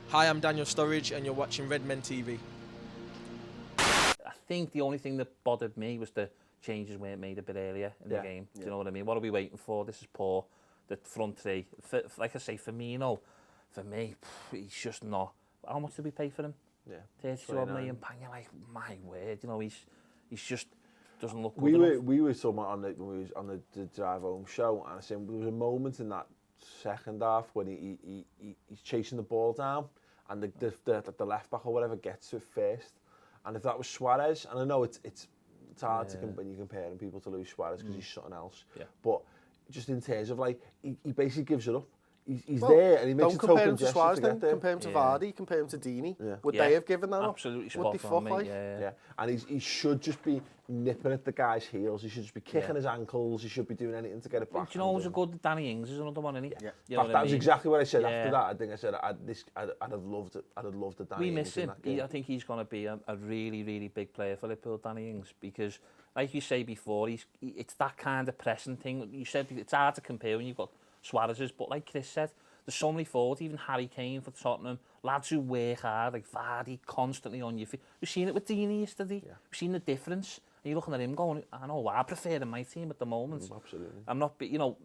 Hi, I'm Daniel Sturridge and you're watching Redmen TV. I think the only thing that bothered me was the changes weren't made a bit earlier in the game. Do you know what I mean? What are we waiting for? This is poor. The front three. Like I say, Firmino, for me, he's just not... How much did we pay for him? 32 million pounds. You're like, my word, you know, he's just doesn't look good enough. We were talking about when we was on the drive home show, and I said there was a moment in that second half when he's chasing the ball down, and the left back or whatever gets to it first. And if that was Suarez, and I know it's hard to when you're comparing people to Luis Suarez because he's something else, but just in terms of like he basically gives it up. He's there and he makes a token gesture to get there. Compare him to Vardy, compare him to Dini. Yeah. Would they have given that Absolutely up? Would they fuck like? Yeah. And he should just be nipping at the guy's heels. He should just be kicking his ankles. He should be doing anything to get it back. Do you know who's a good Danny Ings is another one, isn't he? Yeah. You know that was exactly what I said after that. I think I said I'd have loved it. I'd have loved the Danny Ings. We miss him. I think he's going to be a really, really big player for Liverpool, Danny Ings, because, like you say before, it's that kind of pressing thing. You said it's hard to compare when you've got Suarez's, but like Chris said, there's so many forwards, even Harry Kane for Tottenham, lads who work hard, like Vardy, constantly on your feet. We've seen it with Dini yesterday. Yeah. We've seen the difference. And you're looking at him going, I know, I prefer in my team at the moment. Absolutely. I'm not, you know,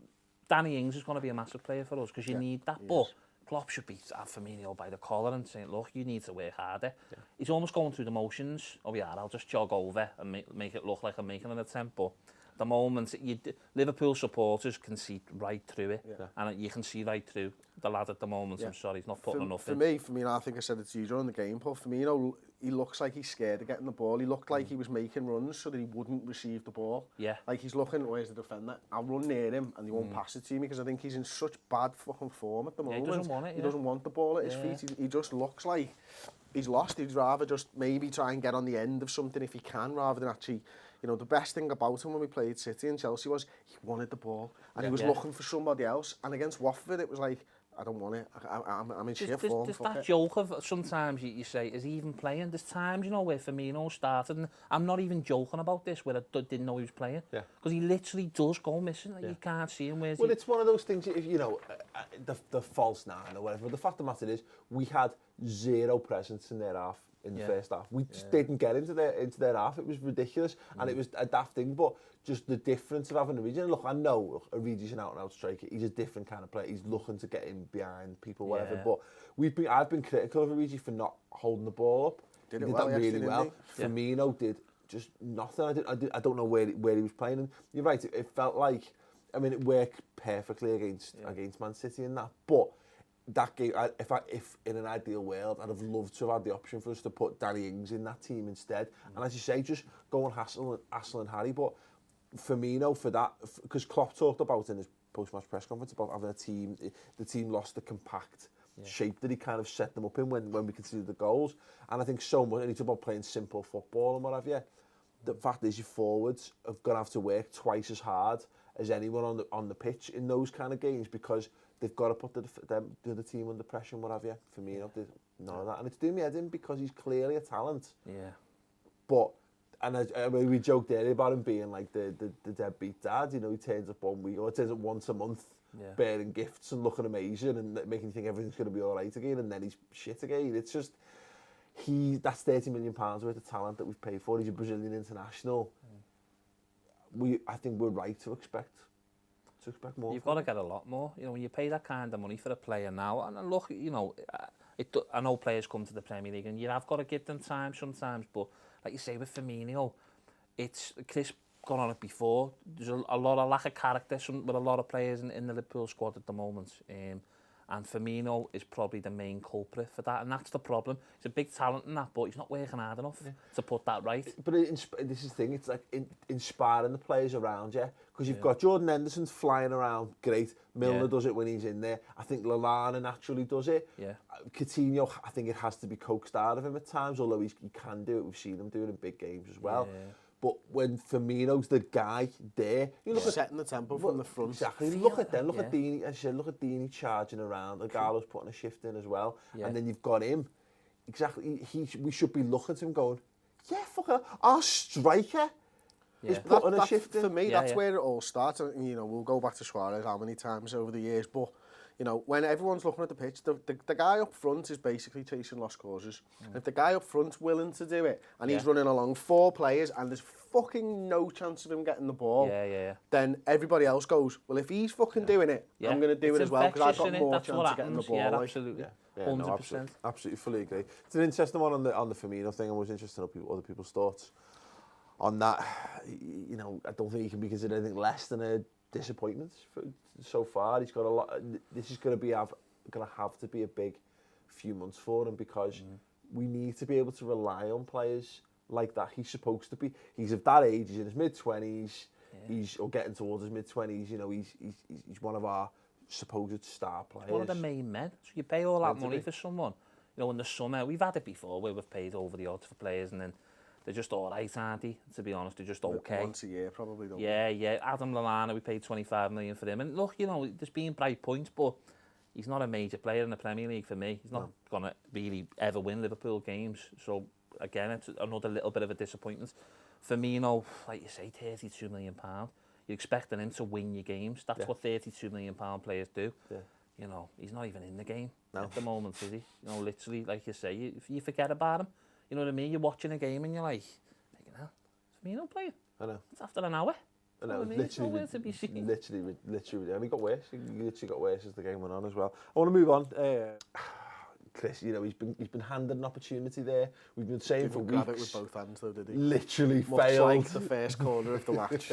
Danny Ings is going to be a massive player for us because you need that. But Klopp should be Firmino by the collar and saying, look, you need to work harder. Yeah. He's almost going through the motions. Oh yeah, I'll just jog over and make it look like I'm making an attempt. But the moment Liverpool supporters can see right through it, and you can see right through the lad at the moment. I'm sorry, he's not putting enough in. For me, I think I said it to you during the game, Paul. Firmino, he looks like he's scared of getting the ball. He looked like he was making runs so that he wouldn't receive the ball. Yeah. Like he's looking, where's the defender? I'll run near him and he won't pass it to me because I think he's in such bad fucking form at the moment. He doesn't want it. He doesn't want the ball at his feet. He just looks like he's lost. He'd rather just maybe try and get on the end of something if he can, rather than actually... You know, the best thing about him when we played City and Chelsea was he wanted the ball and he was looking for somebody else. And against Watford, it was like, I don't want it. I'm in shit form. There's that joke of sometimes you say, is he even playing? There's times, you know, where Firmino started, and I'm not even joking about this, where I didn't know he was playing. Yeah. Because he literally does go missing. Like, you can't see him. Well, it's one of those things, if you know, the false nine or whatever. The fact of the matter is, we had zero presence in their half. In the first half, we just didn't get into their half. It was ridiculous, and it was a daft thing. But just the difference of having Origi. And look, I know Origi's an out-and-out striker. He's a different kind of player. He's looking to get in behind people, whatever. But I've been critical of Origi for not holding the ball up. He did that really well. Firmino did just nothing. I don't know where he was playing. And you're right. It felt like, I mean, it worked perfectly against Man City in that, but. That game, if in an ideal world, I'd have loved to have had the option for us to put Danny Ings in that team instead. And as you say, just go and hassle and Harry. But Firmino for that, because Klopp talked about in his post-match press conference about having a team, the team lost the compact shape that he kind of set them up in when we conceded the goals. And I think so much, and it's about playing simple football and what have you. The fact is, your forwards are going to have to work twice as hard as anyone on the pitch in those kind of games because they've got to put the team under pressure and what have you. Firmino did none of that. And it's doing me head in because he's clearly a talent. Yeah. But, and I mean, we joked earlier about him being like the deadbeat dad. You know, he turns up 1 week, or turns up once a month, bearing gifts and looking amazing and making you think everything's going to be all right again, and then he's shit again. It's just, that's £30 million worth of talent that we've paid for. He's a Brazilian international. I think we're right to expect more. You've got to get a lot more. You know, when you pay that kind of money for a player now, and look, you know, I know players come to the Premier League and you have got to give them time sometimes, but like you say with Firmino, it's Chris gone on it before. There's a lot of lack of character with a lot of players in the Liverpool squad at the moment. And Firmino is probably the main culprit for that, and that's the problem. He's a big talent in that, but he's not working hard enough to put that right. But this is the thing, it's like inspiring the players around you, because you've got Jordan Henderson flying around, great. Milner does it when he's in there. I think Lallana naturally does it. Yeah. Coutinho, I think it has to be coaxed out of him at times, although he can do it. We've seen him do it in big games as well. Yeah. But when Firmino's the guy there, you look at setting the tempo from the front. Exactly. Look at them. Look at Dini. As I said, look at Dini charging around. Gallo's putting a shift in as well. Yeah. And then you've got him. Exactly. We should be looking at him going, yeah, fuck it. Our striker is putting a shift in. For me, that's where it all starts. You know, we'll go back to Suarez how many times over the years, but You know, when everyone's looking at the pitch, the guy up front is basically chasing lost causes. And if the guy up front's willing to do it, and he's running along 4 players, and there's fucking no chance of him getting the ball, then everybody else goes, well, if he's fucking doing it, I'm going to do it as well, because I've got more chance of getting the ball. Yeah, like. absolutely. Yeah, 100%. no, absolutely, fully agree. It's an interesting one on the Firmino thing. I was interested in other people's thoughts on that. You know, I don't think he can be considered anything less than a disappointment so far. He's got a lot. This is going to have to be a big few months for him, because we need to be able to rely on players like that. He's supposed to be. He's of that age. He's in his mid-20s. He's getting towards his mid-20s. You know, he's one of our supposed star players. One of the main men. So you pay all that money for someone. You know, in the summer, we've had it before where we've paid over the odds for players, and then they're just all right, aren't they? To be honest, they're just okay. Once a year, probably, don't Yeah. Adam Lallana, we paid 25 million for him. And look, you know, there's been bright points, but he's not a major player in the Premier League for me. He's not going to really ever win Liverpool games. So, again, it's another little bit of a disappointment. Firmino, like you say, £32 million. You're expecting him to win your games. That's what £32 million players do. Yeah. You know, he's not even in the game at the moment, is he? You know, literally, like you say, you forget about him. You know what I mean? You're watching a game and you're like, thinking, is Firmino playing? I know. It's after an hour. I know, literally, and he got worse. He literally got worse as the game went on as well. I want to move on. Chris, you know, he's been handed an opportunity there. We've been saying for weeks. Grab it with both hands, though, did he? Literally Much failed. like the first corner of the match.